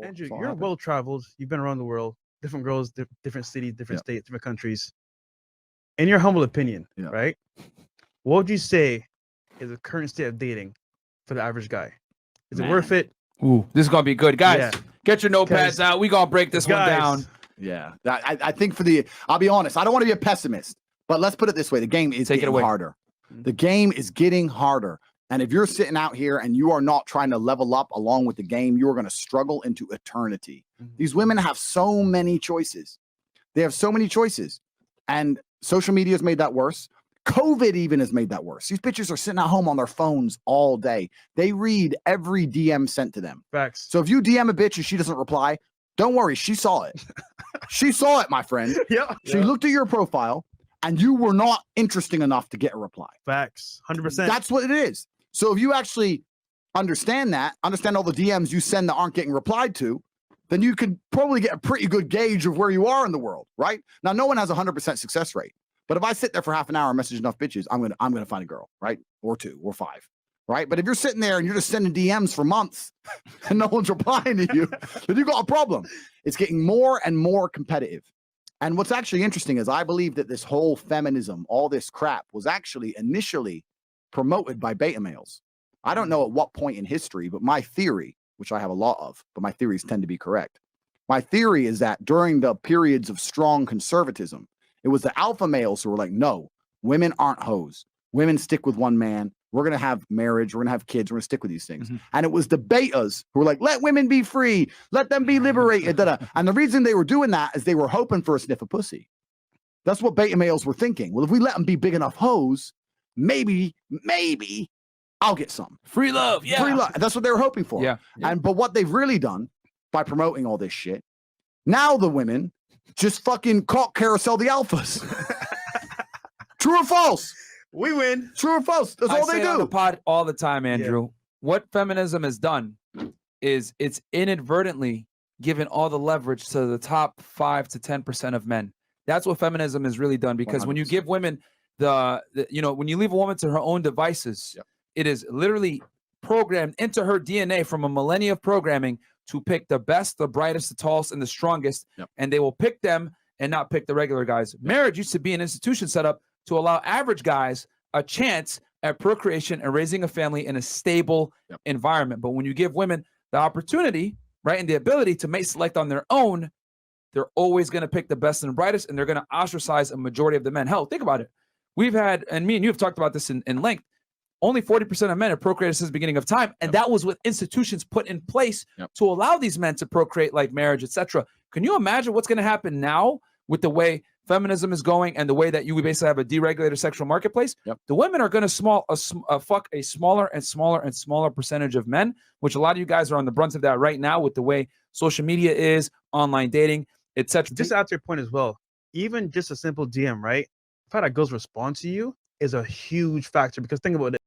Andrew, it's all you're happening. well traveled. You've been around the world, different girls, different cities, different states, different countries. In your humble opinion, right? What would you say is the current state of dating for the average guy? Is it worth it? Ooh, this is gonna be good, guys. Yeah. Get your notepads out. We gonna break this one down. Yeah, I think I'll be honest. I don't want to be a pessimist, but let's put it this way: the game is getting harder. The game is getting harder, and if you're sitting out here and you are not trying to level up along with the game, you are going to struggle into eternity. These women have so many choices. They have so many choices, and social media has made that worse. COVID even has made that worse. These bitches are sitting at home on their phones all day. They read every DM sent to them. Facts. So if you DM a bitch and she doesn't reply, don't worry, she saw it. She saw it, my friend. She looked at your profile and you were not interesting enough to get a reply. Facts. 100%. That's what it is. So if you actually understand all the DMs you send that aren't getting replied to, then you could probably get a pretty good gauge of where you are in the world, right? Now, no one has a 100% success rate. But if I sit there for half an hour and message enough bitches, I'm gonna find a girl, right? Or 2 or 5, right? But if you're sitting there and you're just sending DMs for months and no one's replying to you, then you got a problem. It's getting more and more competitive. And what's actually interesting is I believe that this whole feminism, all this crap, was actually initially promoted by beta males. I don't know at what point in history, but my theory, which I have a lot of, but my theories tend to be correct. My theory is that during the periods of strong conservatism, it was the alpha males who were like, no, women aren't hoes. Women stick with one man. We're going to have marriage. We're going to have kids. We're going to stick with these things. And it was the betas who were like, let women be free. Let them be liberated. And the reason they were doing that is they were hoping for a sniff of pussy. That's what beta males were thinking. Well, if we let them be big enough hoes, maybe I'll get some. Free love. Yeah. Free love. That's what they were hoping for. Yeah. But what they've really done by promoting all this shit, now the women just fucking cock carousel the alphas. True or false? We win. True or false? That's all they do. On the pod all the time, Andrew. Yeah. What feminism has done is it's inadvertently given all the leverage to the top 5 to 10% of men. That's what feminism has really done. Because 100%. When you give women when you leave a woman to her own devices, it is literally programmed into her DNA from a millennia of programming to pick the best, the brightest, the tallest, and the strongest, and they will pick them and not pick the regular guys. Marriage used to be an institution set up to allow average guys a chance at procreation and raising a family in a stable environment. But when you give women the opportunity, right, and the ability to mate select on their own, they're always going to pick the best and the brightest, and they're going to ostracize a majority of the men. Hell, think about it. We've had, and me and you have talked about this in length, only 40% of men have procreated since the beginning of time. And that was with institutions put in place to allow these men to procreate, like marriage, etc. Can you imagine what's going to happen now with the way feminism is going and the way that you basically have a deregulated sexual marketplace? The women are going to fuck a smaller and smaller and smaller percentage of men, which a lot of you guys are on the brunt of that right now with the way social media is, online dating, etc. Just out to your point as well, even just a simple DM, right? The fact that girls respond to you is a huge factor, because think about it.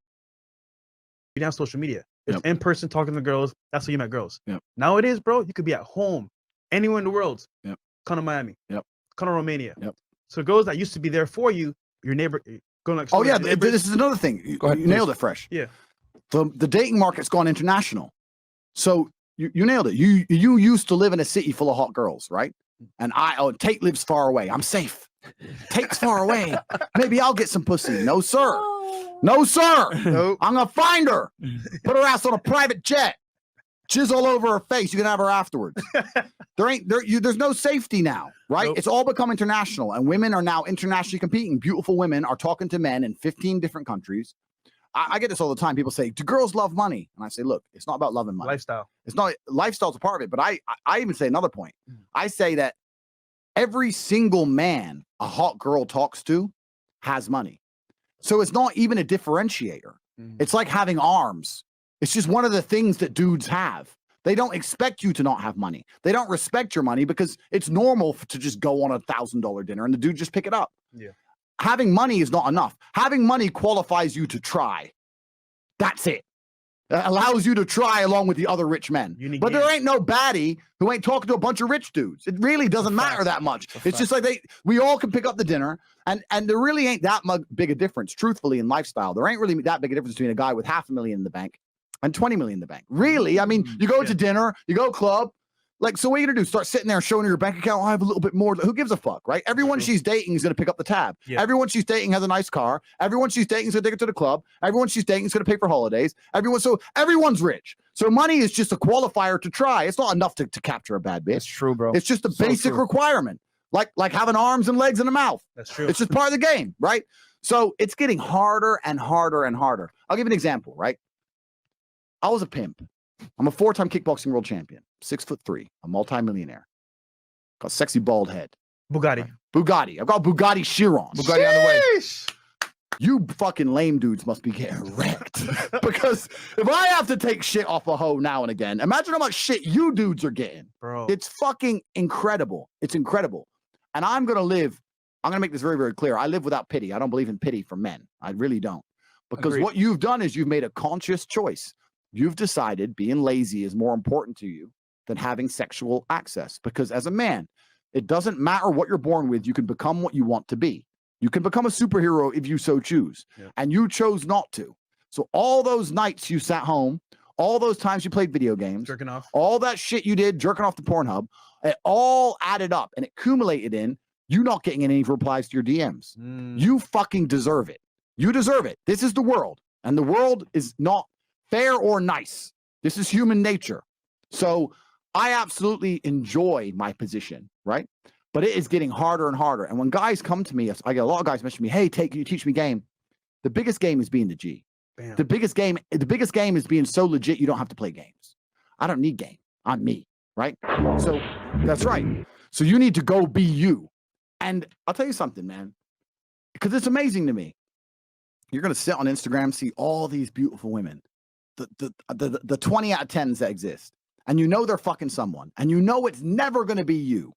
You don't have social media. It's in person talking to girls. That's how you met girls. Nowadays, bro, you could be at home, anywhere in the world. Come to Miami. Come to Romania. So girls that used to be there for you, your neighbor, going like. Oh yeah, this is another thing. You nailed it, Fresh. Yeah. The dating market's gone international. So you nailed it. You used to live in a city full of hot girls, right? And Tate lives far away. I'm safe. Tate's far away. Maybe I'll get some pussy. No, sir. No, sir. Nope. I'm gonna find her. Put her ass on a private jet. Jizz all over her face. You can have her afterwards. There's no safety now, right? Nope. It's all become international, and women are now internationally competing. Beautiful women are talking to men in 15 different countries. I get this all the time. People say, "Do girls love money?" And I say, "Look, it's not about loving money. Lifestyle. It's not. Lifestyle's a part of it." But I even say another point. I say that every single man a hot girl talks to has money. So it's not even a differentiator. It's like having arms. It's just one of the things that dudes have. They don't expect you to not have money. They don't respect your money because it's normal to just go on $1,000 dinner and the dude just pick it up. Having money is not enough. Having money qualifies you to try. That's it. That allows you to try along with the other rich men. But there ain't no baddie who ain't talking to a bunch of rich dudes. It really doesn't matter that much. It's just like we all can pick up the dinner, and there really ain't that big a difference, truthfully, in lifestyle. There ain't really that big a difference between a guy with $500,000 in the bank and 20 million in the bank. Really? I mean, you go to dinner, you go club, Like, so what are you gonna do? Start sitting there and showing her your bank account? Oh, I have a little bit more. Who gives a fuck, right? Everyone she's dating is gonna pick up the tab. Yeah. Everyone she's dating has a nice car. Everyone she's dating is gonna take her to the club. Everyone she's dating is gonna pay for holidays. Everyone's rich. So money is just a qualifier to try. It's not enough to capture a bad bitch. It's true, bro. It's just a basic requirement, like having arms and legs and a mouth. That's true. It's just part of the game, right? So it's getting harder and harder and harder. I'll give you an example, right? I was a pimp. I'm a 4-time kickboxing world champion, 6'3", a multimillionaire. Got a sexy bald head. Bugatti. Bugatti. I've got Bugatti Chiron. Bugatti on the way. You fucking lame dudes must be getting wrecked. Because if I have to take shit off a hoe now and again, imagine how much shit you dudes are getting. Bro. It's fucking incredible. It's incredible. And I'm going to make this very, very clear. I live without pity. I don't believe in pity for men. I really don't. Because Agreed. what you've done is you've made a conscious choice. You've decided being lazy is more important to you than having sexual access. Because as a man, it doesn't matter what you're born with. You can become what you want to be. You can become a superhero if you so choose. Yep. And you chose not to. So all those nights you sat home, all those times you played video games, Jerking off. all that shit you did, jerking off the Pornhub, it all added up and accumulated in you not getting any replies to your DMs. You fucking deserve it. You deserve it. This is the world. And the world is not fair or nice. This is human nature. So I absolutely enjoy my position, right? But it is getting harder and harder. And when guys come to me, I get a lot of guys messaging me, hey, Tate, can you teach me game? The biggest game is being the G. Bam. The biggest game is being so legit you don't have to play games. I don't need game. I'm me, right? So that's right. So you need to go be you. And I'll tell you something, man, because it's amazing to me. You're going to sit on Instagram, see all these beautiful women, the 20 out of 10s that exist, and you know they're fucking someone, and you know it's never going to be you,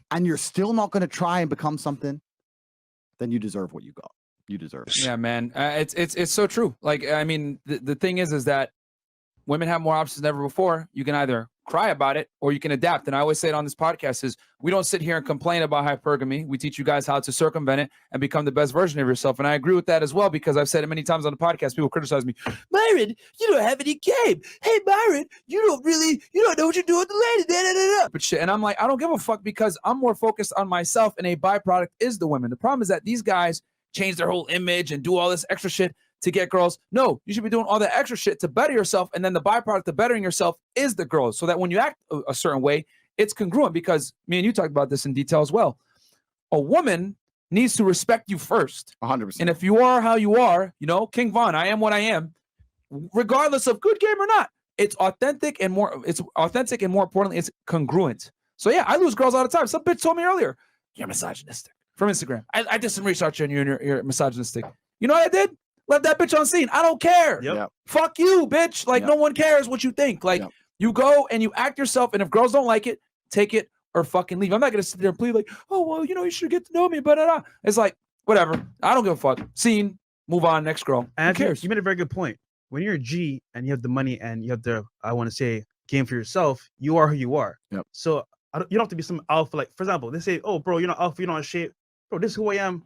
and you're still not going to try and become something, then you deserve what you got. You deserve it. Yeah, man. It's so true. Like, I mean, the thing is that women have more options than ever before. You can either cry about it or you can adapt. And I always say it on this podcast is we don't sit here and complain about hypergamy. We teach you guys how to circumvent it and become the best version of yourself. And I agree with that as well, because I've said it many times on the podcast. People criticize me. Byron, you don't have any game. Hey, Byron, you don't know what you're doing with the lady. Da, da, da, da. But shit. And I'm like, I don't give a fuck, because I'm more focused on myself, and a byproduct is the women. The problem is that these guys change their whole image and do all this extra shit to get girls. No, you should be doing all that extra shit to better yourself. And then the byproduct of bettering yourself is the girls, so that when you act a certain way, it's congruent. Because me and you talked about this in detail as well. A woman needs to respect you first. 100%. And if you are how you are, King Von, I am what I am, regardless of good game or not, it's authentic and more importantly, it's congruent. So yeah, I lose girls all the time. Some bitch told me earlier, you're misogynistic, from Instagram. I did some research on you and you're misogynistic. You know what I did? Left that bitch on scene. I don't care. Yep. Fuck you, bitch. Like, no one cares what you think. Like, you go and you act yourself, and if girls don't like it, take it or fucking leave. I'm not going to sit there and plead like, oh, well, you should get to know me, but it's like, whatever. I don't give a fuck. Scene, move on, next girl. And Who cares? You made a very good point. When you're a G and you have the money and you have the, I want to say, game for yourself, you are who you are. Yep. So you don't have to be some alpha. Like, for example, they say, oh, bro, you're not alpha, you're not in shape. Bro, this is who I am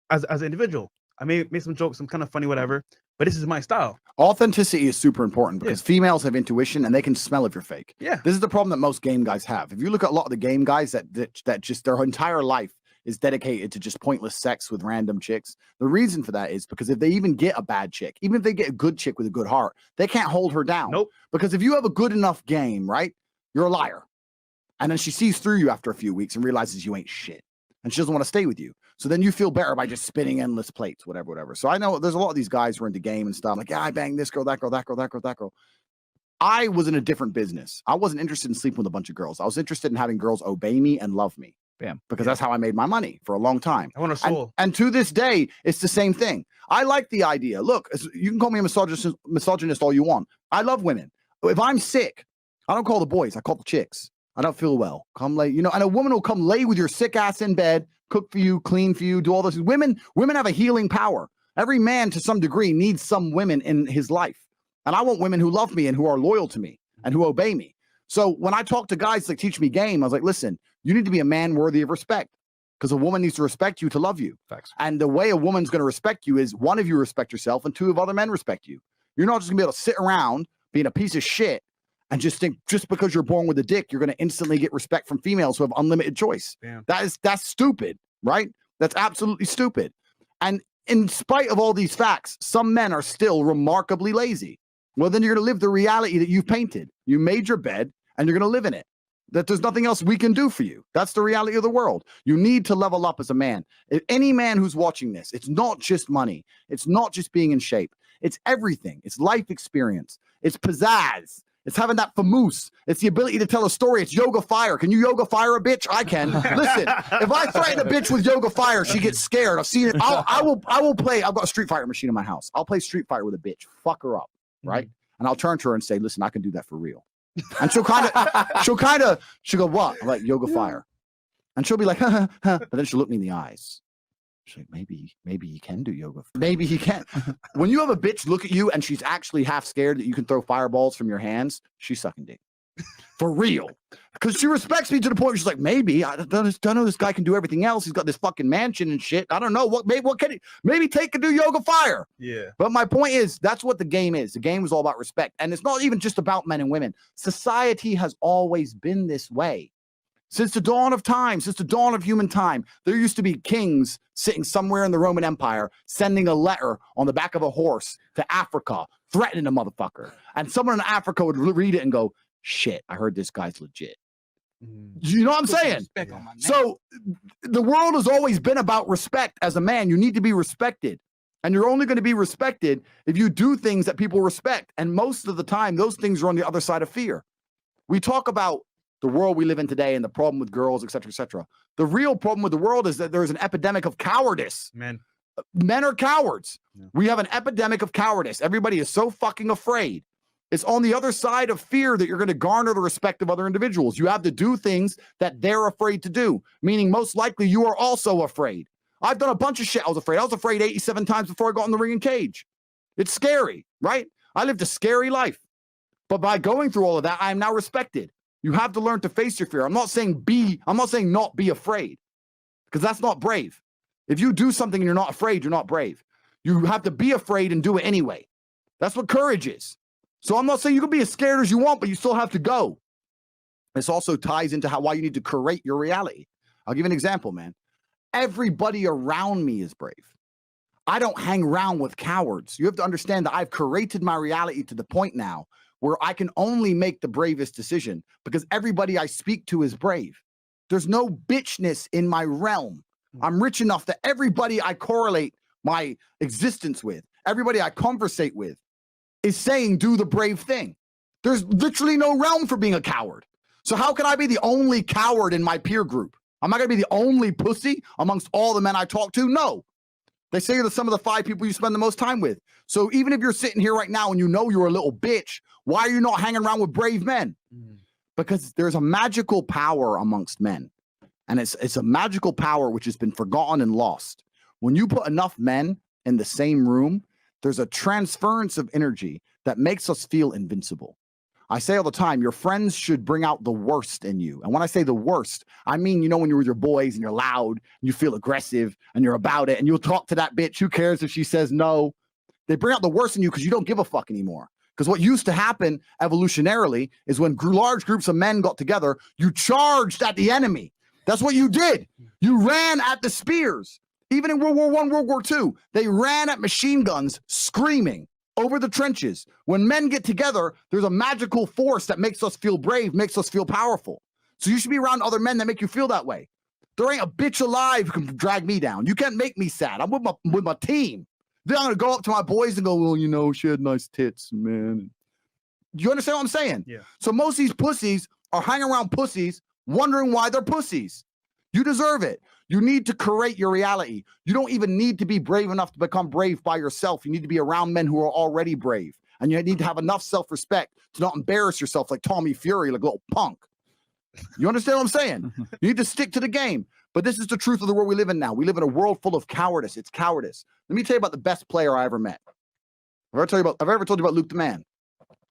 as an individual. I may make some jokes, some kind of funny, whatever, but this is my style. Authenticity is super important because females have intuition and they can smell if you're fake. Yeah. This is the problem that most game guys have. If you look at a lot of the game guys that just their entire life is dedicated to just pointless sex with random chicks, the reason for that is because if they even get a bad chick, even if they get a good chick with a good heart, they can't hold her down. Nope. Because if you have a good enough game, right, you're a liar. And then she sees through you after a few weeks and realizes you ain't shit. And she doesn't want to stay with you. So then you feel better by just spinning endless plates, whatever. So I know there's a lot of these guys who are into game and stuff. Like, yeah, I banged this girl, that girl, that girl, that girl, that girl. I was in a different business. I wasn't interested in sleeping with a bunch of girls. I was interested in having girls obey me and love me. Bam. Because that's how I made my money for a long time. I want a soul. And to this day, it's the same thing. I like the idea. Look, you can call me a misogynist all you want. I love women. If I'm sick, I don't call the boys. I call the chicks. I don't feel well. Come lay, and a woman will come lay with your sick ass in bed, cook for you, clean for you, do all those. Women have a healing power. Every man to some degree needs some women in his life. And I want women who love me and who are loyal to me and who obey me. So when I talk to guys like teach me game, I was like, listen, you need to be a man worthy of respect because a woman needs to respect you to love you. Facts. And the way a woman's going to respect you is one of you respect yourself and two of other men respect you. You're not just gonna be able to sit around being a piece of shit and just think just because you're born with a dick, you're going to instantly get respect from females who have unlimited choice. Damn. That's stupid, right? That's absolutely stupid. And in spite of all these facts, some men are still remarkably lazy. Well, then you're going to live the reality that you've painted. You made your bed and you're going to live in it. That there's nothing else we can do for you. That's the reality of the world. You need to level up as a man. If any man who's watching this, it's not just money. It's not just being in shape. It's everything. It's life experience. It's pizzazz. It's having that famous. It's the ability to tell a story. It's yoga fire. Can you yoga fire a bitch? I can. Listen, if I threaten a bitch with yoga fire, she gets scared. I've seen it. I will play. I've got a Street Fighter machine in my house. I'll play Street Fighter with a bitch. Fuck her up, right? And I'll turn to her and say, listen, I can do that for real. And she'll go, what? I'm like, yoga fire. And she'll be like, but then she'll look me in the eyes. She's like, maybe he can do yoga. Maybe he can. When you have a bitch look at you and she's actually half scared that you can throw fireballs from your hands, she's sucking dick. For real. Because she respects me to the point where she's like, maybe, I don't know this guy can do everything else. He's got this fucking mansion and shit. I don't know. What can he? Maybe Tate can do yoga fire. Yeah. But my point is, that's what the game is. The game is all about respect. And it's not even just about men and women. Society has always been this way. Since the dawn of time, since the dawn of human time, there used to be kings sitting somewhere in the Roman Empire, sending a letter on the back of a horse to Africa, threatening a motherfucker. And someone in Africa would read it and go, shit, I heard this guy's legit. You know what I'm saying? So the world has always been about respect. As a man, you need to be respected. And you're only going to be respected if you do things that people respect. And most of the time, those things are on the other side of fear. We talk about the world we live in today and the problem with girls, et cetera, et cetera. The real problem with the world is that there's an epidemic of cowardice. Men are cowards. Yeah. We have an epidemic of cowardice. Everybody is so fucking afraid. It's on the other side of fear that you're going to garner the respect of other individuals. You have to do things that they're afraid to do, meaning most likely you are also afraid. I've done a bunch of shit. I was afraid 87 times before I got in the ring and cage. It's scary, right? I lived a scary life. But by going through all of that, I am now respected. You have to learn to face your fear. I'm not saying not be afraid, because that's not brave. If you do something and you're not afraid, you're not brave. You have to be afraid and do it anyway. That's what courage is. So I'm not saying you can be as scared as you want, but you still have to go. This also ties into why you need to create your reality. I'll give you an example, man. Everybody around me is brave. I don't hang around with cowards. You have to understand that I've created my reality to the point now where I can only make the bravest decision because everybody I speak to is brave. There's no bitchness in my realm. I'm rich enough that everybody I correlate my existence with, everybody I conversate with, is saying, do the brave thing. There's literally no realm for being a coward. So how can I be the only coward in my peer group? Am I going to be the only pussy amongst all the men I talk to? No. They say you're the sum of the 5 people you spend the most time with. So even if you're sitting here right now and you know you're a little bitch, why are you not hanging around with brave men? Because there's a magical power amongst men. And it's a magical power which has been forgotten and lost. When you put enough men in the same room, there's a transference of energy that makes us feel invincible. I say all the time, your friends should bring out the worst in you. And when I say the worst, I mean, you know, when you're with your boys and you're loud, and you feel aggressive and you're about it and you'll talk to that bitch. Who cares if she says no? They bring out the worst in you because you don't give a fuck anymore. Because what used to happen evolutionarily is when large groups of men got together, you charged at the enemy. That's what you did. You ran at the spears. Even in World War I, World War II, they ran at machine guns screaming over the trenches. When men get together, there's a magical force that makes us feel brave, makes us feel powerful. So you should be around other men that make you feel that way. There ain't a bitch alive who can drag me down. You can't make me sad. I'm with my team. Then I'm going to go up to my boys and go, well, you know, she had nice tits, man. Do you understand what I'm saying? Yeah. So most of these pussies are hanging around pussies wondering why they're pussies. You deserve it. You need to create your reality. You don't even need to be brave enough to become brave by yourself. You need to be around men who are already brave. And you need to have enough self-respect to not embarrass yourself like Tommy Fury, like a little punk. You understand what I'm saying? You need to stick to the game. But this is the truth of the world we live in now. We live in a world full of cowardice. It's cowardice. Let me tell you about the best player I ever met. Have I ever told you about Luke the Man?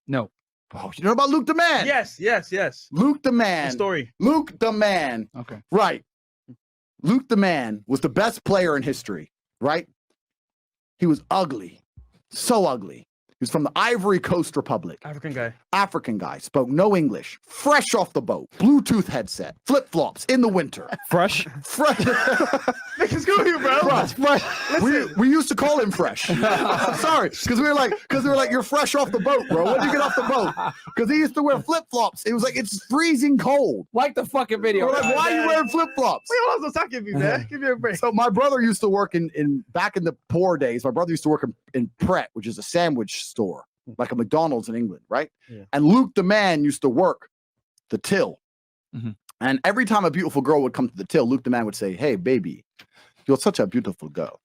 No. Oh, you know about Luke the Man? Yes. Luke the Man. The story. Luke the Man. Okay. Right. Luke the Man was the best player in history, right? He was ugly. So ugly. He was from the Ivory Coast Republic. African guy, spoke no English, fresh off the boat, Bluetooth headset, flip-flops in the winter. Fresh. Let's go here, bro. We used to call him fresh. Sorry, because we were like, you're fresh off the boat, bro. When did you get off the boat? Because he used to wear flip-flops. It was like, it's freezing cold. Like the fucking video. We're like, why are you wearing flip-flops? Wait, hold on, stop giving me that. Give me a break. So my brother used to work in back in the poor days. My brother used to work in Pret, which is a sandwich store, like a McDonald's in England, right? Yeah. And Luke the man used to work the till. Mhm. And every time a beautiful girl would come to the till, Luke the man would say, "Hey, baby, you're such a beautiful girl."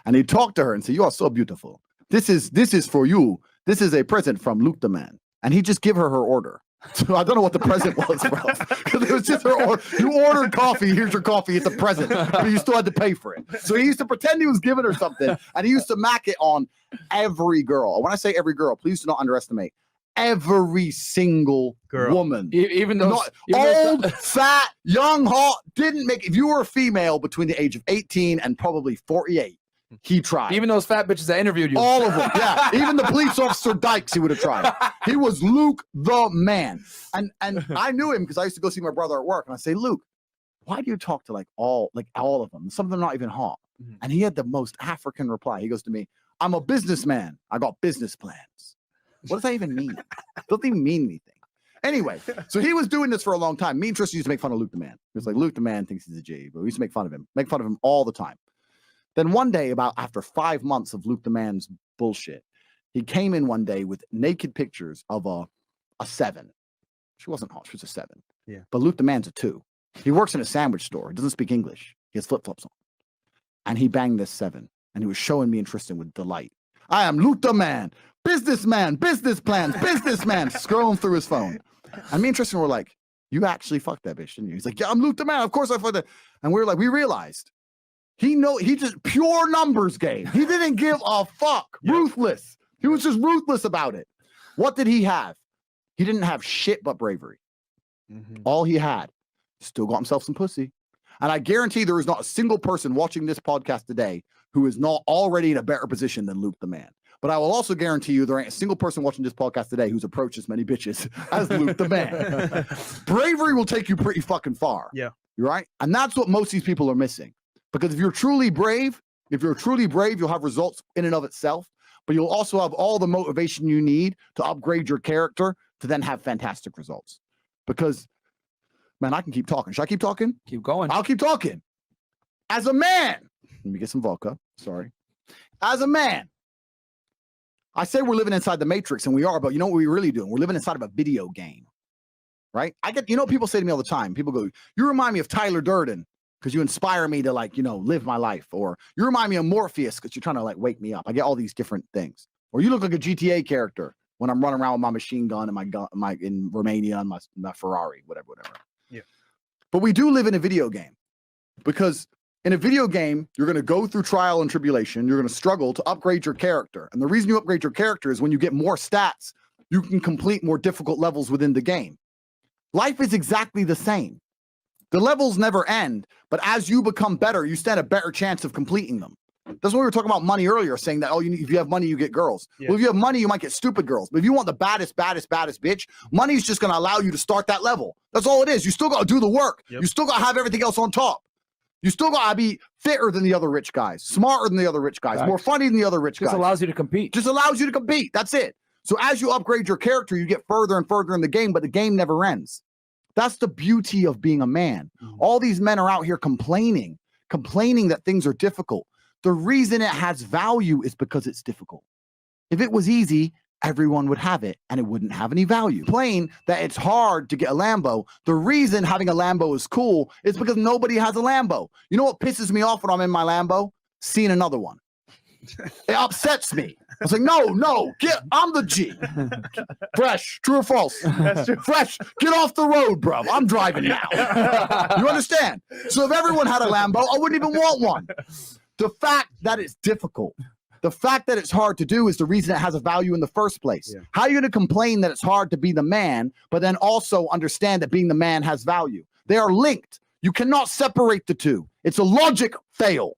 And he'd talk to her and say, "You are so beautiful. This is for you. This is a present from Luke the man." And he'd just give her order. So I don't know what the present was, bro. Because it was just her order. You ordered coffee. Here's your coffee. It's a present, but you still had to pay for it. So he used to pretend he was giving her something, and he used to mac it on every girl. When I say every girl, please do not underestimate every single Girl. woman. Even though Old, fat, young, hot, didn't make. If you were a female between the age of 18 and probably 48, he tried. even those fat bitches that interviewed you. All of them, yeah. Even the police officer Dykes, he would have tried. He was Luke the man. And I knew him because I used to go see my brother at work, and I say, "Luke, why do you talk to all of them? Some of them not even hot." Mhm. And he had the most African reply. He goes to me, "I'm a businessman. I got business plans." What does that even mean? Doesn't even mean anything. Anyway, so he was doing this for a long time. Me and Tristan used to make fun of Luke the man. He was like, Luke the man thinks he's a G, but we used to make fun of him all the time. Then one day, about after 5 months of Luke the man's bullshit, he came in one day with naked pictures of a 7. She wasn't hot. She was a 7. Yeah. But Luke the man's a 2. He works in a sandwich store. He doesn't speak English. He has flip-flops on. And he banged this 7. And he was showing me and Tristan with delight. "I am Luke the man. Businessman. Business plans. Businessman." Scrolling through his phone. And me and Tristan were like, "You actually fucked that bitch, didn't you?" He's like, "Yeah, I'm Luke the man. Of course I fucked that." And we were like, we realized he just pure numbers game. He didn't give a fuck. Yep. Ruthless. He was just ruthless about it. What did he have? He didn't have shit but bravery. Mhm. All he had, still got himself some pussy. And I guarantee there is not a single person watching this podcast today who is not already in a better position than Luke the man. But I will also guarantee you there ain't a single person watching this podcast today who's approached as many bitches as Luke the man. Bravery will take you pretty fucking far. Yeah. You're right. And that's what most of these people are missing. Because if you're truly brave, you'll have results in and of itself, but you'll also have all the motivation you need to upgrade your character to then have fantastic results. Because, man, I can keep talking. Should I keep talking? Keep going. I'll keep talking. As a man, let me get some vodka. Sorry. As a man, I say we're living inside the Matrix, and we are, but you know what we're really doing? We're living inside of a video game, right? People say to me all the time, people go, "You remind me of Tyler Durden because you inspire me to live my life," or "You remind me of Morpheus because you're trying to wake me up." I get all these different things. Or "You look like a GTA character when I'm running around with my machine gun and my in Romania and my Ferrari, whatever. Yeah. But we do live in a video game because in a video game, you're going to go through trial and tribulation. You're going to struggle to upgrade your character. And the reason you upgrade your character is when you get more stats, you can complete more difficult levels within the game. Life is exactly the same. The levels never end, but as you become better, you stand a better chance of completing them. That's why we were talking about money earlier, saying that, if you have money, you get girls. Yeah. Well, if you have money, you might get stupid girls. But if you want the baddest bitch, money's just going to allow you to start that level. That's all it is. You still got to do the work. Yep. You still got to have everything else on top. You still got to be fitter than the other rich guys, smarter than the other rich guys, more funny than the other rich guys. Just allows you to compete. Just allows you to compete. That's it. So as you upgrade your character, you get further and further in the game, but the game never ends. That's the beauty of being a man. Mhm. All these men are out here complaining that things are difficult. The reason it has value is because it's difficult. If it was easy, everyone would have it and it wouldn't have any value. Plain that it's hard to get a Lambo. The reason having a Lambo is cool is because nobody has a Lambo. You know what pisses me off when I'm in my Lambo? Seeing another one. It upsets me. I was like, no, I'm the G. Fresh, true or false? That's true. Fresh, get off the road, bro. I'm driving now. You understand? So if everyone had a Lambo, I wouldn't even want one. The fact that it's difficult, the fact that it's hard to do is the reason it has a value in the first place. Yeah. How are you going to complain that it's hard to be the man, but then also understand that being the man has value? They are linked. You cannot separate the two. It's a logic fail.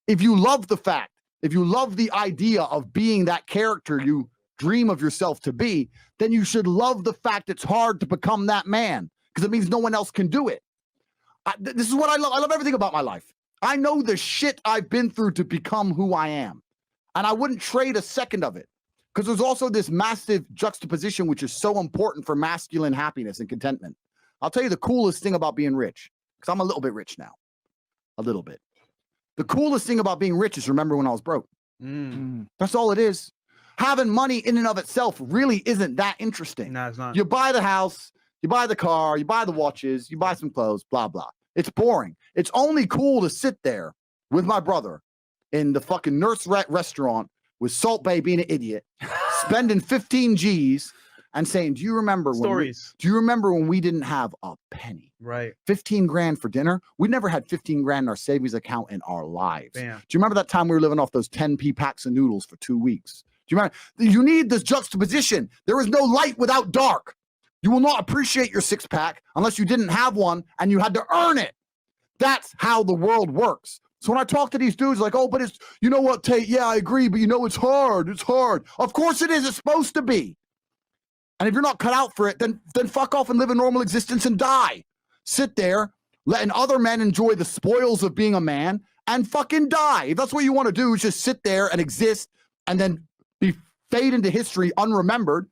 If you love the idea of being that character you dream of yourself to be, then you should love the fact it's hard to become that man because it means no one else can do it. This is what I love. I love everything about my life. I know the shit I've been through to become who I am. And I wouldn't trade a second of it because there's also this massive juxtaposition, which is so important for masculine happiness and contentment. I'll tell you the coolest thing about being rich, because I'm a little bit rich now. A little bit. The coolest thing about being rich is remember when I was broke. That's all it is. Having money in and of itself really isn't that interesting. No, it's not. You buy the house, you buy the car, you buy the watches, you buy some clothes, blah, blah. It's boring. It's only cool to sit there with my brother in the fucking Nurse restaurant with Salt Bae being an idiot, spending 15 G's and saying, do you remember when we didn't have a penny? Right. 15 grand for dinner? We never had 15 grand in our savings account in our lives. Bam. Do you remember that time we were living off those 10p packs of noodles for 2 weeks? Do you remember? You need this juxtaposition. There is no light without dark. You will not appreciate your six-pack unless you didn't have one and you had to earn it. That's how the world works. So when I talk to these dudes like, oh, but it's, you know what, Tate? Yeah, I agree, but you know, it's hard. It's hard. Of course it is. It's supposed to be. And if you're not cut out for it, then fuck off and live a normal existence and die. Sit there, letting other men enjoy the spoils of being a man and fucking die. If that's what you want to do, is just sit there and exist and then fade into history unremembered.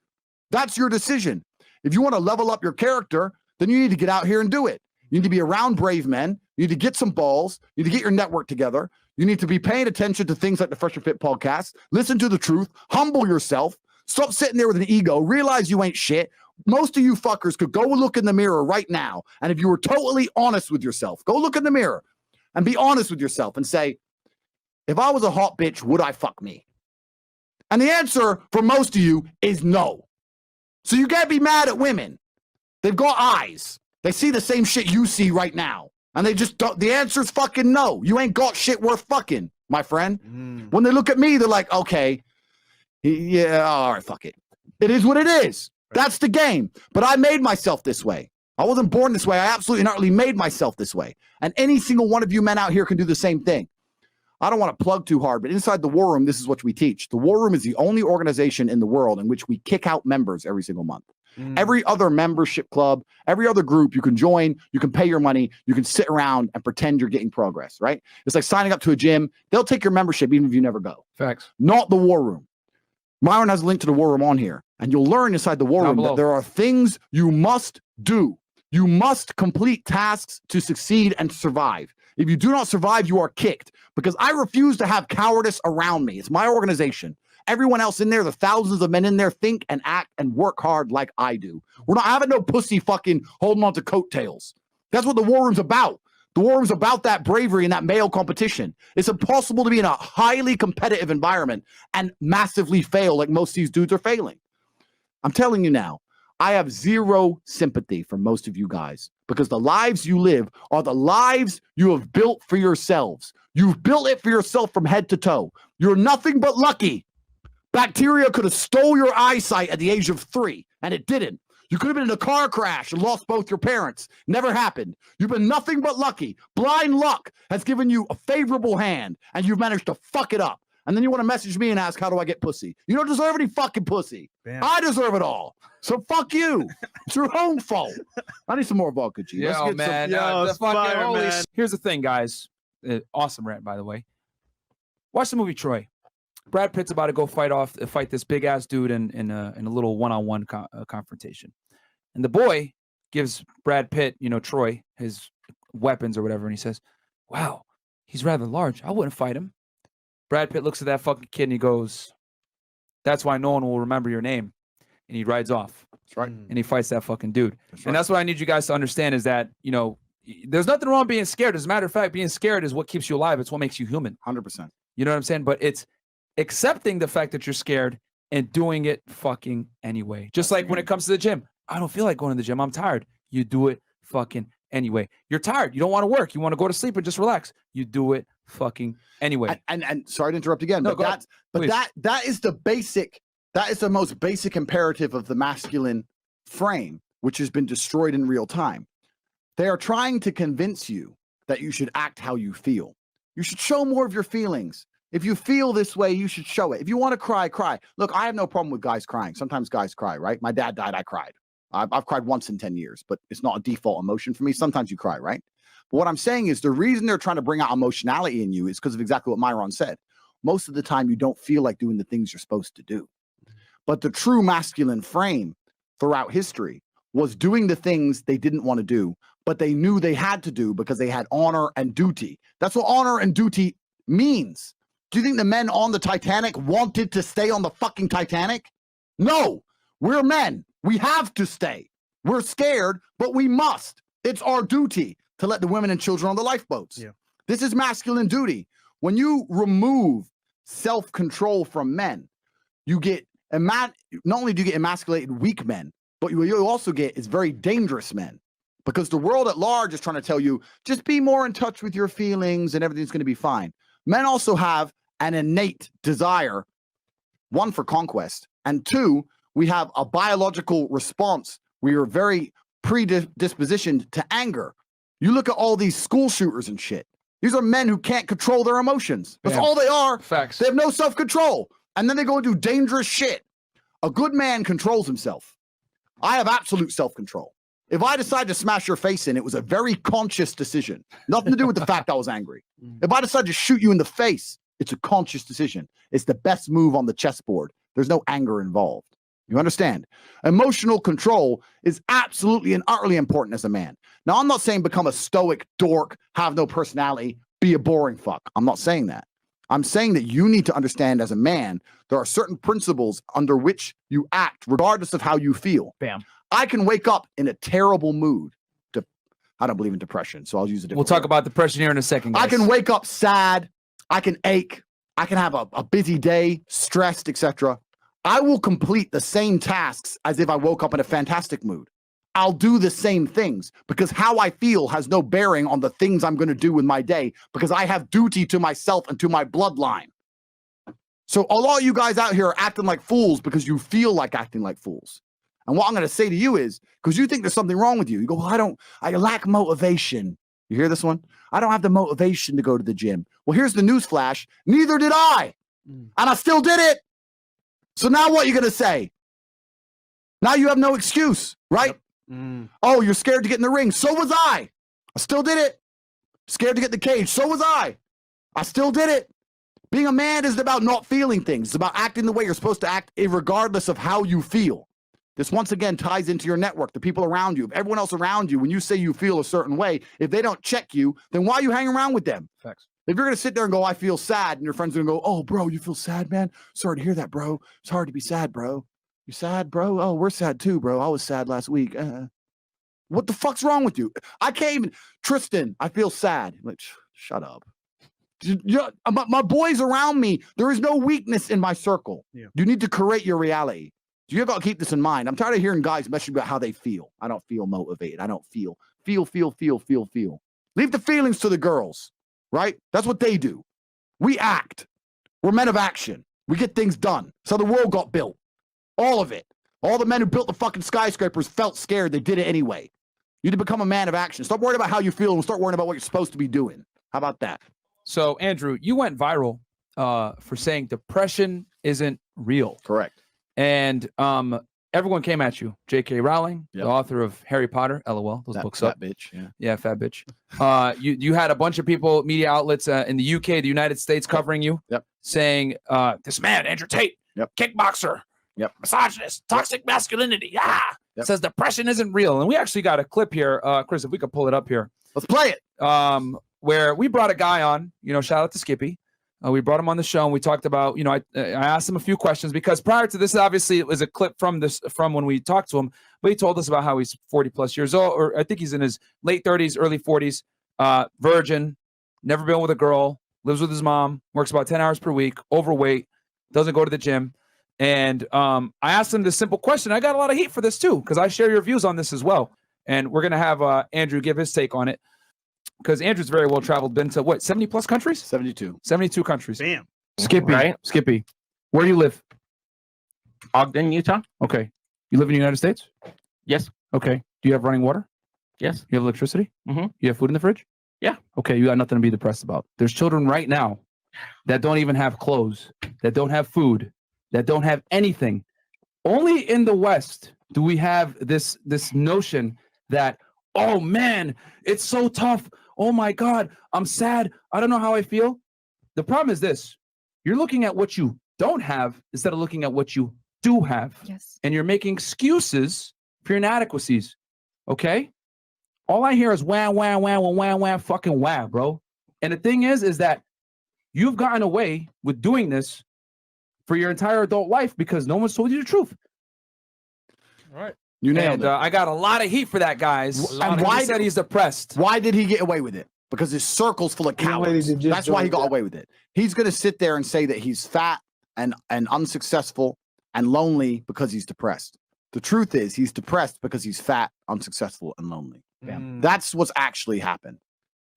That's your decision. If you want to level up your character, then you need to get out here and do it. You need to be around brave men. You need to get some balls. You need to get your network together. You need to be paying attention to things like the Fresh and Fit podcast. Listen to the truth. Humble yourself. Stop sitting there with an ego. Realize you ain't shit. Most of you fuckers could go look in the mirror right now. And if you were totally honest with yourself, go look in the mirror and be honest with yourself and say, if I was a hot bitch, would I fuck me? And the answer for most of you is no. So you can't be mad at women. They've got eyes. They see the same shit you see right now. And they just don't. The answer is fucking no. You ain't got shit worth fucking, my friend. When they look at me, they're like, okay, yeah, all right, fuck it. It is what it is. That's the game. But I made myself this way. I wasn't born this way. I absolutely not really made myself this way. And any single one of you men out here can do the same thing. I don't want to plug too hard, but inside the War Room, this is what we teach. The War Room is the only organization in the world in which we kick out members every single month. Every other membership club, every other group you can join, you can pay your money, you can sit around and pretend you're getting progress, right? It's like signing up to a gym. They'll take your membership even if you never go. Facts. Not the War Room. Myron has a link to the War Room on here, and you'll learn inside the War Room that there are things you must do. You must complete tasks to succeed and survive. If you do not survive, you are kicked, because I refuse to have cowardice around me. It's my organization. Everyone else in there, the thousands of men in there, think and act and work hard like I do. We're not having no pussy fucking holding on to coattails. That's what the War Room's about. The War Room's about that bravery and that male competition. It's impossible to be in a highly competitive environment and massively fail like most of these dudes are failing. I'm telling you now, I have zero sympathy for most of you guys, because the lives you live are the lives you have built for yourselves. You've built it for yourself from head to toe. You're nothing but lucky. Bacteria could have stole your eyesight at the age of 3, and it didn't. You could have been in a car crash and lost both your parents. Never happened. You've been nothing but lucky. Blind luck has given you a favorable hand, and you've managed to fuck it up. And then you want to message me and ask, how do I get pussy? You don't deserve any fucking pussy. Damn. I deserve it all. So fuck you. It's your own fault. I need some more vodka, G. Let's Yo, get man. Yo, The fucking fire, holy man. Here's the thing, guys. Awesome rant, by the way. Watch the movie Troy. Brad Pitt's about to go fight this big ass dude in a little one-on-one confrontation, and the boy gives Brad Pitt, Troy, his weapons or whatever, and he says, "Wow, he's rather large. I wouldn't fight him." Brad Pitt looks at that fucking kid and he goes, "That's why no one will remember your name," and he rides off. That's right. And he fights that fucking dude. That's And that's what I need you guys to understand is that there's nothing wrong being scared. As a matter of fact, being scared is what keeps you alive. It's what makes you human. 100%. You know what I'm saying? But it's accepting the fact that you're scared and doing it fucking anyway. Just like when it comes to the gym. I don't feel like going to the gym. I'm tired. You do it fucking anyway. You're tired. You don't want to work. You want to go to sleep and just relax. You do it fucking anyway. And sorry to interrupt again, No, but that is the most basic imperative of the masculine frame, which has been destroyed in real time. They are trying to convince you that you should act how you feel. You should show more of your feelings. If you feel this way, you should show it. If you want to cry, cry. Look, I have no problem with guys crying. Sometimes guys cry, right? My dad died, I cried. I've cried once in 10 years, but it's not a default emotion for me. Sometimes you cry, right? But what I'm saying is the reason they're trying to bring out emotionality in you is because of exactly what Myron said. Most of the time, you don't feel like doing the things you're supposed to do. But the true masculine frame throughout history was doing the things they didn't want to do, but they knew they had to do because they had honor and duty. That's what honor and duty means. Do you think the men on the Titanic wanted to stay on the fucking Titanic? No, we're men. We have to stay. We're scared, but we must. It's our duty to let the women and children on the lifeboats. Yeah. This is masculine duty. When you remove self-control from men, you get not only do you get emasculated weak men, but what you also get is very dangerous men, because the world at large is trying to tell you, just be more in touch with your feelings and everything's going to be fine. Men also have an innate desire, one, for conquest, and two, we have a biological response. We are very predispositioned to anger. You look at all these school shooters and shit. These are men who can't control their emotions. That's all they are. Facts. They have no self-control. And then they go and do dangerous shit. A good man controls himself. I have absolute self-control. If I decide to smash your face in, it was a very conscious decision. Nothing to do with the fact I was angry. If I decide to shoot you in the face, it's a conscious decision. It's the best move on the chessboard. There's no anger involved. You understand? Emotional control is absolutely and utterly important as a man. Now, I'm not saying become a stoic dork, have no personality, be a boring fuck. I'm not saying that. I'm saying that you need to understand as a man, there are certain principles under which you act regardless of how you feel. Bam. I can wake up in a terrible mood. I don't believe in depression, so I'll use a different We'll talk word. about depression here in a second, guys. I can wake up sad. I can ache. I can have a busy day, stressed, etc. I will complete the same tasks as if I woke up in a fantastic mood. I'll do the same things because how I feel has no bearing on the things I'm going to do with my day, because I have duty to myself and to my bloodline. So a lot of you guys out here are acting like fools because you feel like acting like fools. And what I'm going to say to you is, because you think there's something wrong with you, you go, well, I lack motivation. You hear this one? I don't have the motivation to go to the gym. Well, here's the news flash. Neither did I. And I still did it. So now what are you going to say? Now you have no excuse, right? Oh, you're scared to get in the ring. So was I. I still did it. Scared to get in the cage. So was I. I still did it. Being a man isn't about not feeling things. It's about acting the way you're supposed to act, regardless of how you feel. This once again ties into your network, the people around you. If everyone else around you, when you say you feel a certain way, if they don't check you, then why are you hanging around with them? Facts. If you're going to sit there and go, I feel sad, and your friend's going to go, oh, bro, you feel sad, man? Sorry to hear that, bro. It's hard to be sad, bro. You sad, bro? Oh, we're sad too, bro. I was sad last week. What the fuck's wrong with you? I can't even, Tristan, I feel sad. I'm like, shut up. My boys around me, there is no weakness in my circle. Yeah. You need to create your reality. You got to keep this in mind. I'm tired of hearing guys messaging about how they feel. I don't feel motivated. I don't feel. Feel. Leave the feelings to the girls, right? That's what they do. We act. We're men of action. We get things done. So the world got built. All of it. All the men who built the fucking skyscrapers felt scared. They did it anyway. You need to become a man of action. Stop worrying about how you feel and start worrying about what you're supposed to be doing. How about that? So, Andrew, you went viral for saying depression isn't real. Correct. And everyone came at you. J.K. Rowling, the author of Harry Potter, LOL, those books fat up. Bitch, yeah, fat bitch. You had a bunch of people, media outlets in the UK, the United States, covering you, saying, this man, Andrew Tate, kickboxer, misogynist, toxic masculinity, says depression isn't real. And we actually got a clip here, Chris, if we could pull it up here. Let's play it. Where we brought a guy on, shout out to Skippy. We brought him on the show and we talked about, I asked him a few questions because prior to this, obviously it was a clip from when we talked to him, but he told us about how he's 40 plus years old, or I think he's in his late 30s, early 40s, virgin, never been with a girl, lives with his mom, works about 10 hours per week, overweight, doesn't go to the gym. And I asked him this simple question. I got a lot of heat for this too, because I share your views on this as well. And we're going to have Andrew give his take on it. Because Andrew's very well traveled, been to what, 70 plus countries? 72 countries. Damn. Skippy, Right? Skippy, where do you live? Ogden, Utah. Okay. You live in the United States? Yes. Okay. Do you have running water? Yes. You have electricity? Mm-hmm. You have food in the fridge? Yeah. Okay. You got nothing to be depressed about. There's children right now that don't even have clothes, that don't have food, that don't have anything. Only in the West do we have this notion that, oh man, it's so tough. Oh my God, I'm sad. I don't know how I feel. The problem is this: you're looking at what you don't have instead of looking at what you do have. Yes. And you're making excuses for your inadequacies. Okay? All I hear is wah, wah, wah, wah, wah, wah, fucking wah, bro. And the thing is that you've gotten away with doing this for your entire adult life because no one's told you the truth. All right. You nailed And it. I got a lot of heat for that, guys. And He why said he's depressed? Why did he get away with it? Because his circle's full of You know what he cowards. did just That's why he do? got away with it. He's going to sit there and say that he's fat and unsuccessful and lonely because he's depressed. The truth is he's depressed because he's fat, unsuccessful, and lonely. That's what's actually happened.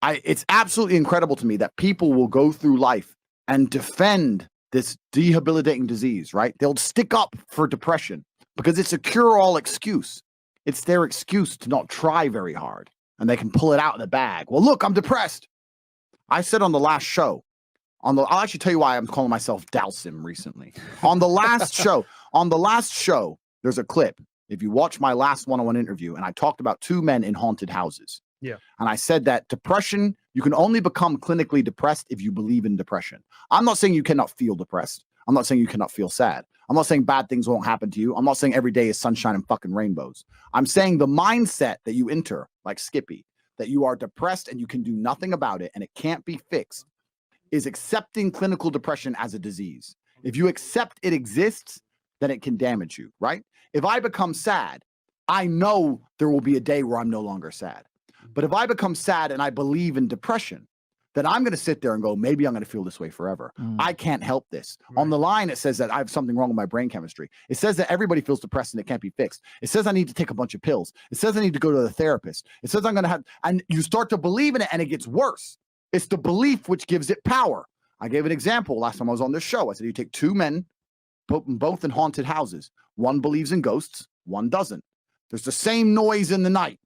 It's absolutely incredible to me that people will go through life and defend this debilitating disease, right? They'll stick up for depression because it's a cure-all excuse. It's their excuse to not try very hard, and they can pull it out of the bag. Well, look, I'm depressed. I said on the last show, I'll actually tell you why I'm calling myself Dalsim recently. On the last show, there's a clip. If you watch my last one-on-one interview, and I talked about two men in haunted houses. Yeah. And I said that depression, you can only become clinically depressed if you believe in depression. I'm not saying you cannot feel depressed. I'm not saying you cannot feel sad. I'm not saying bad things won't happen to you. I'm not saying every day is sunshine and fucking rainbows. I'm saying the mindset that you enter, like Skippy, that you are depressed and you can do nothing about it and it can't be fixed, is accepting clinical depression as a disease. If you accept it exists, then it can damage you, right? If I become sad, I know there will be a day where I'm no longer sad. But if I become sad and I believe in depression, then I'm going to sit there and go, maybe I'm going to feel this way forever. I can't help this. Right. On the line, it says that I have something wrong with my brain chemistry. It says that everybody feels depressed and it can't be fixed. It says I need to take a bunch of pills. It says I need to go to the therapist. It says I'm going to have, and you start to believe in it and it gets worse. It's the belief which gives it power. I gave an example last time I was on this show. I said, you take two men, put them both in haunted houses. One believes in ghosts, one doesn't. There's the same noise in the night.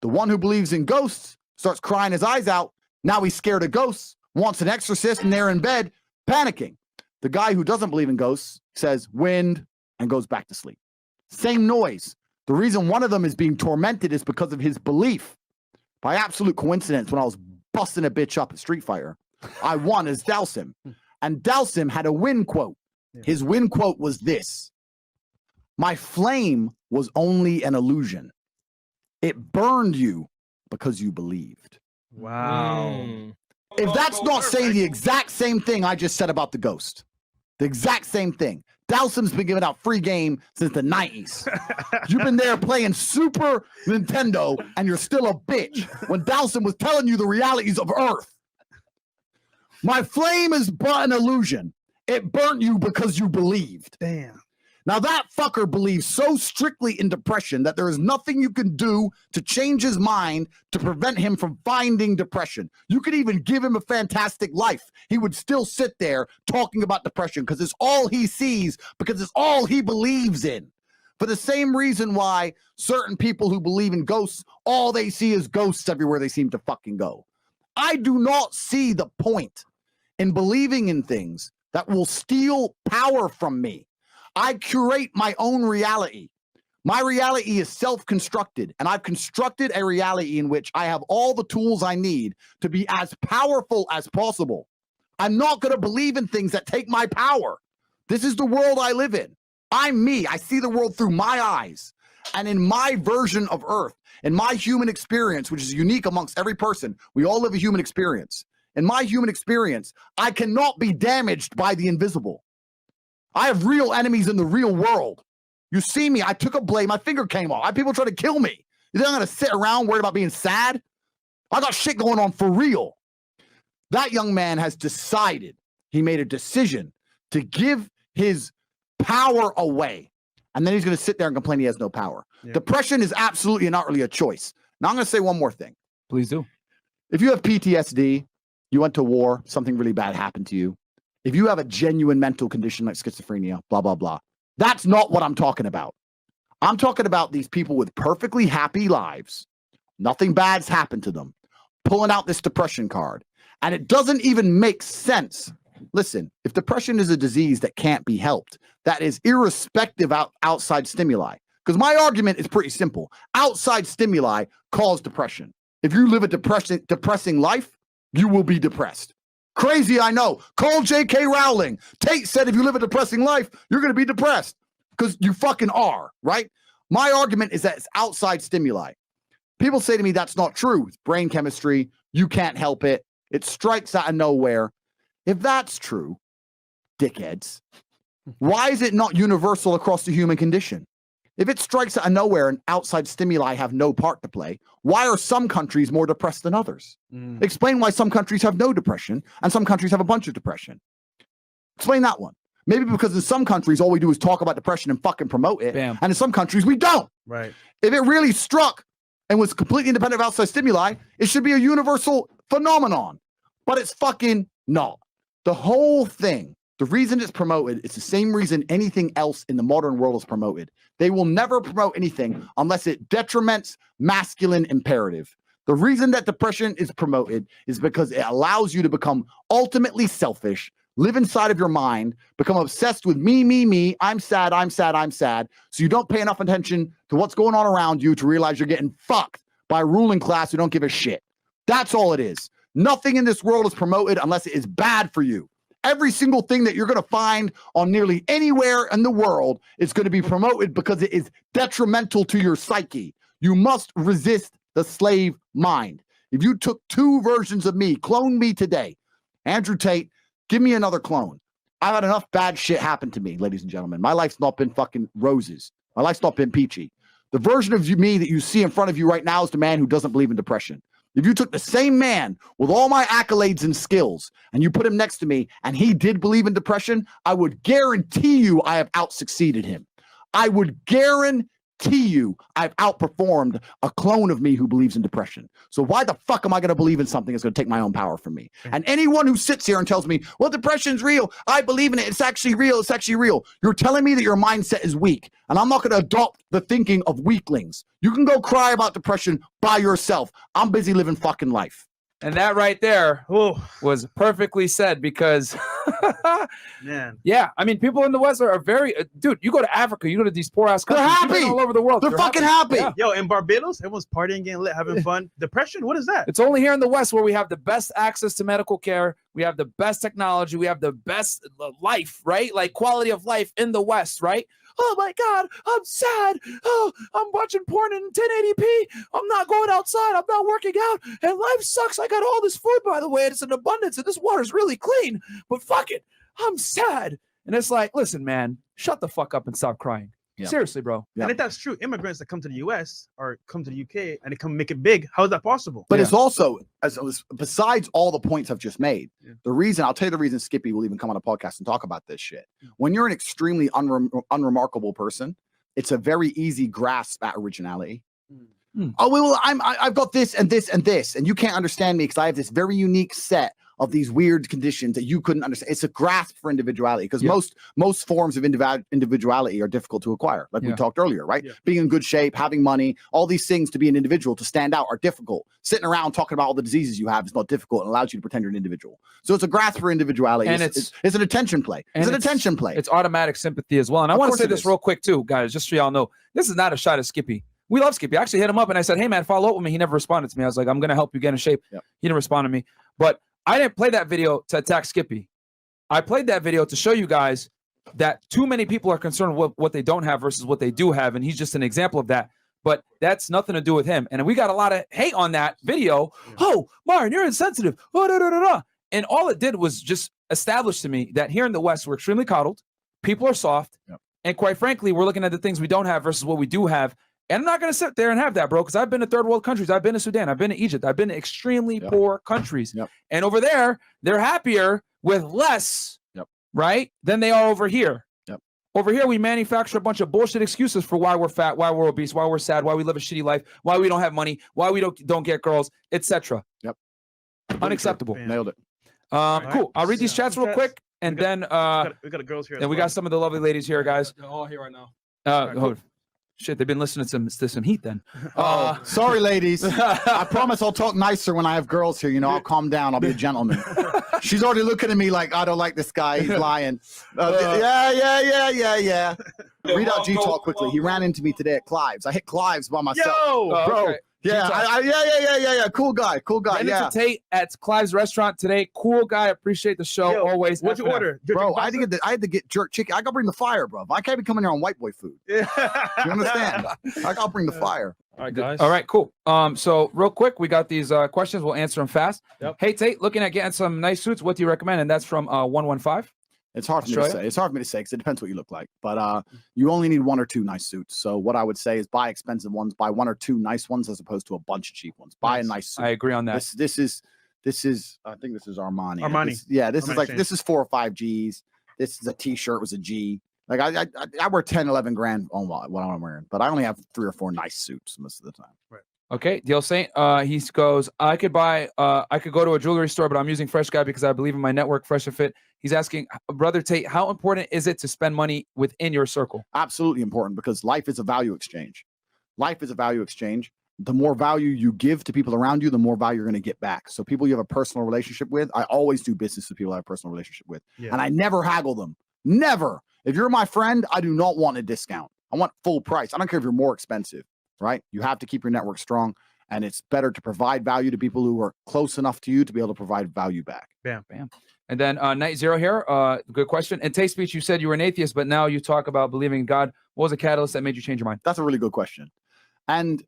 The one who believes in ghosts starts crying his eyes out. Now he's scared of ghosts, wants an exorcist, and they're in bed panicking. The guy who doesn't believe in ghosts says wind and goes back to sleep. Same noise. The reason one of them is being tormented is because of his belief. By absolute coincidence, when I was busting a bitch up at Street Fighter, I won as Dalsim. And Dalsim had a win quote. Yeah. His win quote was this: "My flame was only an illusion. It burned you because you believed." Wow. If that's not saying the exact same thing I just said about the ghost, the exact same thing. Dalsim's been giving out free game since the 90s. You've been there playing Super Nintendo and you're still a bitch when Dalsim was telling you the realities of Earth. My flame is but an illusion. It burnt you because you believed. Damn. Now that fucker believes so strictly in depression that there is nothing you can do to change his mind to prevent him from finding depression. You could even give him a fantastic life. He would still sit there talking about depression because it's all he sees, because it's all he believes in. For the same reason why certain people who believe in ghosts, all they see is ghosts everywhere they seem to fucking go. I do not see the point in believing in things that will steal power from me. I curate my own reality. My reality is self-constructed, and I've constructed a reality in which I have all the tools I need to be as powerful as possible. I'm not going to believe in things that take my power. This is the world I live in. I'm me. I see the world through my eyes. And in my version of Earth, in my human experience, which is unique amongst every person, we all live a human experience. In my human experience, I cannot be damaged by the invisible. I have real enemies in the real world. You see me, I took a blade, my finger came off. I have people trying to kill me. You think I'm going to sit around worried about being sad? I got shit going on for real. That young man has decided, he made a decision to give his power away. And then he's going to sit there and complain he has no power. Yeah. Depression is absolutely not really a choice. Now I'm going to say one more thing. Please do. If you have PTSD, you went to war, something really bad happened to you. If you have a genuine mental condition like schizophrenia, blah, blah, blah, that's not what I'm talking about. I'm talking about these people with perfectly happy lives. Nothing bad's happened to them, pulling out this depression card. And it doesn't even make sense Listen, if depression is a disease that can't be helped, that is irrespective of outside stimuli. Because my argument is pretty simple. Outside stimuli cause depression. If you live a depressing life, you will be depressed. Crazy, I know. Call J.K. Rowling. Tate said if you live a depressing life, you're going to be depressed because you fucking are, right? My argument is that it's outside stimuli. People say to me that's not true. It's brain chemistry. You can't help it. It strikes out of nowhere. If that's true, dickheads, why is it not universal across the human condition? If it strikes out of nowhere and outside stimuli have no part to play, why are some countries more depressed than others? Explain why some countries have no depression and some countries have a bunch of depression. Explain that one. Maybe because in some countries, all we do is talk about depression and fucking promote it. Bam. And in some countries, we don't. Right. If it really struck and was completely independent of outside stimuli, it should be a universal phenomenon. But it's fucking not. The whole thing, the reason it's promoted, it's the same reason anything else in the modern world is promoted. They will never promote anything unless it detriments masculine imperative. The reason that depression is promoted is because it allows you to become ultimately selfish, live inside of your mind, become obsessed with me, I'm sad, I'm sad, I'm sad. So you don't pay enough attention to what's going on around you to realize you're getting fucked by a ruling class who don't give a shit. That's all it is. Nothing in this world is promoted unless it is bad for you. Every single thing that you're going to find on nearly anywhere in the world is going to be promoted because it is detrimental to your psyche. You must resist the slave mind. If you took two versions of me, clone me today, Andrew Tate, give me another clone. I've had enough bad shit happen to me, ladies and gentlemen. My life's not been fucking roses. My life's not been peachy. The version of me that you see in front of you right now is the man who doesn't believe in depression. If you took the same man with all my accolades and skills and you put him next to me and he did believe in depression, I would guarantee you I have out-succeeded him. I would guarantee you I've outperformed a clone of me who believes in depression. So why the fuck am I going to believe in something that's going to take my own power from me? And anyone who sits here and tells me, well, depression's real, I believe in it, it's actually real, it's actually real. You're telling me that your mindset is weak, and I'm not going to adopt the thinking of weaklings. You can go cry about depression by yourself. I'm busy living fucking life. And that right there was perfectly said because, Man. yeah, I mean, people in the West are very, dude, you go to Africa, you go to these poor ass They're countries, happy. all over the world. They're fucking happy. Yeah. Yo, in Barbados, everyone's partying, getting lit, having fun. Depression? What is that? It's only here in the West where we have the best access to medical care. We have the best technology. We have the best life, right? Like quality of life in the West, right? Oh my God, I'm sad. Oh, I'm watching porn in 1080p. I'm not going outside. I'm not working out. And life sucks. I got all this food, by the way. It's in abundance. And this water's really clean. But fuck it. I'm sad. And it's like, listen, man, shut the fuck up and stop crying. Yeah. Seriously, bro. Yeah. And if that's true, immigrants that come to the US or come to the UK and they come make it big, how is that possible? But it's also, besides all the points I've just made, the reason, I'll tell you the reason Skippy will even come on a podcast and talk about this shit. When you're an extremely unremarkable person, it's a very easy grasp at originality. Oh, well, I've got this and this and this, and you can't understand me because I have this very unique set of these weird conditions that you couldn't understand. It's a grasp for individuality because most forms of individuality are difficult to acquire, like we talked earlier, right? Being in good shape, having money, all these things to be an individual, to stand out, are difficult. Sitting around talking about all the diseases you have is not difficult and allows you to pretend you're an individual. So it's a grasp for individuality. And it's an attention play. It's an attention play. It's automatic sympathy as well. And I want to say this real quick too, guys, just so y'all know, this is not a shot at Skippy. We love Skippy. I actually hit him up and I said, hey, man, follow up with me. He never responded to me. I was like, I'm going to help you get in shape. He didn't respond to me. But I didn't play that video to attack Skippy. I played that video to show you guys that too many people are concerned with what they don't have versus what they do have. And he's just an example of that. But that's nothing to do with him. And we got a lot of hate on that video. Oh, Myron, you're insensitive. Oh, da, da, da, da. And all it did was just establish to me that here in the West, we're extremely coddled. People are soft. And quite frankly, we're looking at the things we don't have versus what we do have. And I'm not going to sit there and have that, bro, because I've been to third world countries. I've been to Sudan. I've been to Egypt. I've been to extremely poor countries. And over there, they're happier with less, right, than they are over here. Over here, we manufacture a bunch of bullshit excuses for why we're fat, why we're obese, why we're sad, why we live a shitty life, why we don't have money, why we don't get girls, etc. Unacceptable. Nailed it. Cool. I'll read these chats real quick, and then we got girls here. And we got some of the lovely ladies here, guys. They're all here right now. Hold. Shit, they've been listening to some heat then. Oh, sorry, ladies. I promise I'll talk nicer when I have girls here. You know, I'll calm down. I'll be a gentleman. She's already looking at me like, I don't like this guy. He's lying. Yeah. Read out G-Talk quickly. He ran into me today at Clive's. I hit Clive's by myself. Yo, bro. okay. Yeah, yeah. Cool guy. Ran Yeah. into Tate at Clive's restaurant today. Cool guy. Appreciate the show. Yo, Always. what'd you F&F. order? Bro, I had to get jerk chicken. I gotta bring the fire, bro. I can't be coming here on white boy food. Yeah. You understand? I gotta bring the fire. All right, guys. All right, cool. So real quick, we got these questions. We'll answer them fast. Yep. Hey, Tate, looking at getting some nice suits. What do you recommend? And that's from 115. It's hard for me to say. It's hard for me to say because it depends what you look like. But you only need 1 or 2 nice suits. So what I would say is buy expensive ones, buy 1 or 2 nice ones as opposed to a bunch of cheap ones. Buy a nice suit. I agree on that. This is I think this is Armani. Armani. This Armani is like exchange. this is 4 or 5 G's. This is a t-shirt was a G. Like I wear 10, 11 grand on what I'm wearing, but I only have 3 or 4 nice suits most of the time. Right. Okay, Deal Saint. He goes, I could go to a jewelry store, but I'm using Fresh Guy because I believe in my network, Fresh and Fit. He's asking, Brother Tate, how important is it to spend money within your circle? Absolutely important because life is a value exchange. Life is a value exchange. The more value you give to people around you, the more value you're going to get back. So people you have a personal relationship with, I always do business with people I have a personal relationship with. Yeah. And I never haggle them. Never. If you're my friend, I do not want a discount. I want full price. I don't care if you're more expensive, right? You have to keep your network strong. And it's better to provide value to people who are close enough to you to be able to provide value back. Bam. And then Night Zero here, good question. In Tate Speech, you said you were an atheist, but now you talk about believing in God. What was the catalyst that made you change your mind? That's a really good question. And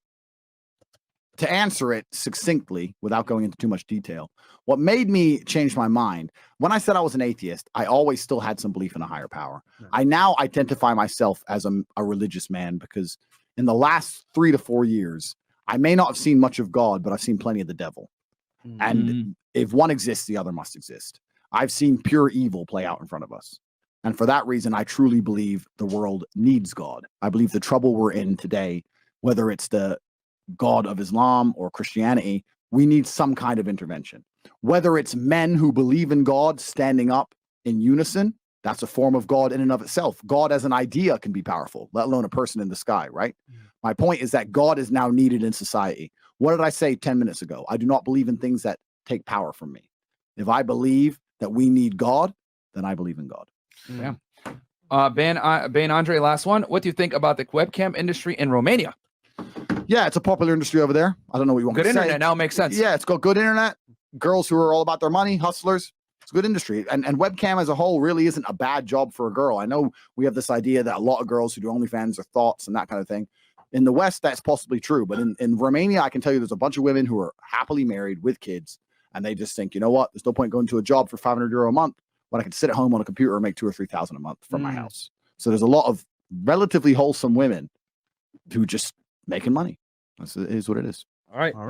to answer it succinctly, without going into too much detail, what made me change my mind, when I said I was an atheist, I always still had some belief in a higher power. Yeah. I now identify myself as a religious man because in the last 3 to 4 years, I may not have seen much of God, but I've seen plenty of the devil. And if one exists, the other must exist. I've seen pure evil play out in front of us. And for that reason, I truly believe the world needs God. I believe the trouble we're in today, whether it's the God of Islam or Christianity, we need some kind of intervention. Whether it's men who believe in God standing up in unison, that's a form of God in and of itself. God as an idea can be powerful, let alone a person in the sky, right? My point is that God is now needed in society. What did I say 10 minutes ago? I do not believe in things that take power from me. If I believe that we need God, then I believe in God. Yeah. Ben Andre, last one. What do you think about the webcam industry in Romania? Yeah, it's a popular industry over there. I don't know what you want Good to internet say. now makes sense. Yeah, it's got good internet. Girls who are all about their money, hustlers. It's a good industry. And webcam as a whole really isn't a bad job for a girl. I know we have this idea that a lot of girls who do OnlyFans are thoughts and that kind of thing. In the West, that's possibly true. But in Romania, I can tell you there's a bunch of women who are happily married with kids. And they just think, you know what? There's no point going to a job for €500 a month when I can sit at home on a computer and make 2,000 or 3,000 a month from my house. So there's a lot of relatively wholesome women who just making money. That's, it is what it is. All right. Yeah.